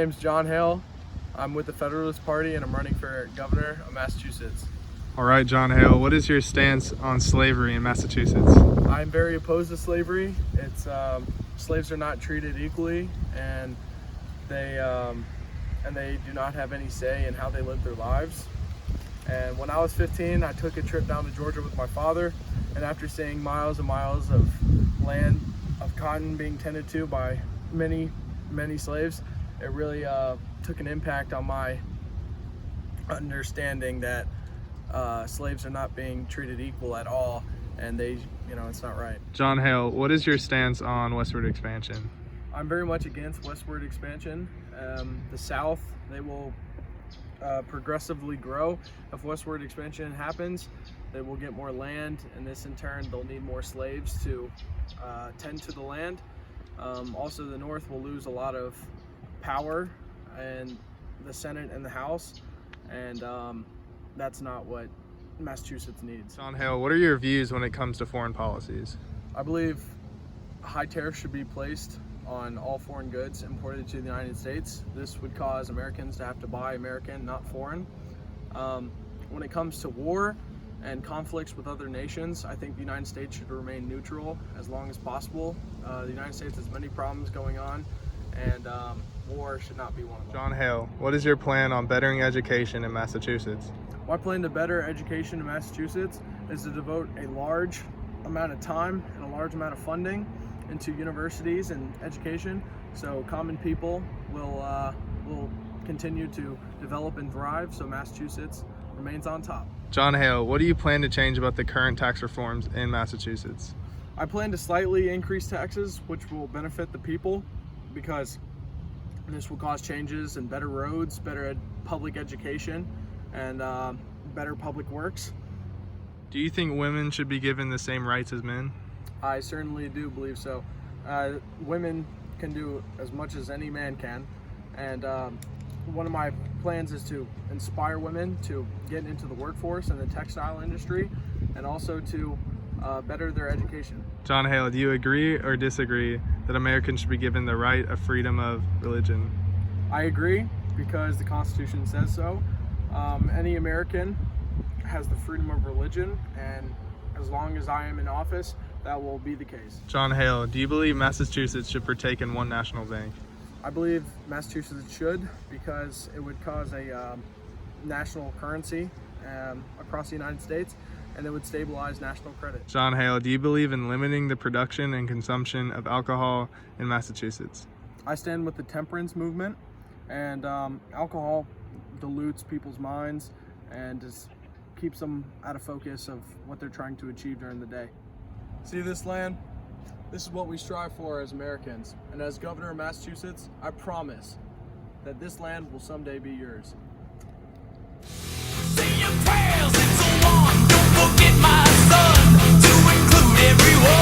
name's John Hale. I'm with the Federalist Party and I'm running for governor of Massachusetts. All right, John Hale, what is your stance on slavery in Massachusetts? I'm very opposed to slavery. Slaves are not treated equally, and they do not have any say in how they live their lives. And when I was 15, I took a trip down to Georgia with my father, and after seeing miles and miles of land of cotton being tended to by many slaves, it really took an impact on my understanding that slaves are not being treated equal at all, and it's not right. John Hale, what is your stance on westward expansion? I'm very much against westward expansion. The South, they will progressively grow. If westward expansion happens, they will get more land, and this in turn, they'll need more slaves to tend to the land. Also, the North will lose a lot of power in the Senate and the House, and that's not what Massachusetts needs. John Hale, what are your views when it comes to foreign policies? I believe high tariffs should be placed on all foreign goods imported to the United States. This would cause Americans to have to buy American, not foreign. When it comes to war and conflicts with other nations, I think the United States should remain neutral as long as possible. The United States has many problems going on, and war should not be one of them. John Hale, what is your plan on bettering education in Massachusetts? My plan to better education in Massachusetts is to devote a large amount of time and a large amount of funding into universities and education, so common people will continue to develop and thrive, so Massachusetts remains on top. John Hale, what do you plan to change about the current tax reforms in Massachusetts? I plan to slightly increase taxes, which will benefit the people, because this will cause changes in better roads, better public education, and better public works. Do you think women should be given the same rights as men? I certainly do believe so. Women can do as much as any man can, and one of my plans is to inspire women to get into the workforce and the textile industry, and also to better their education. John Hale, do you agree or disagree that Americans should be given the right of freedom of religion? I agree, because the Constitution says so. Any American has the freedom of religion, and as long as I am in office, that will be the case. John Hale, do you believe Massachusetts should partake in one national bank? I believe Massachusetts should, because it would cause a national currency across the United States, and it would stabilize national credit. John Hale, do you believe in limiting the production and consumption of alcohol in Massachusetts? I stand with the temperance movement, and alcohol dilutes people's minds and just keeps them out of focus of what they're trying to achieve during the day. See this land? This is what we strive for as Americans, and as governor of Massachusetts, I promise that this land will someday be yours. Say your prayers, it's a long, don't forget my son, to include everyone.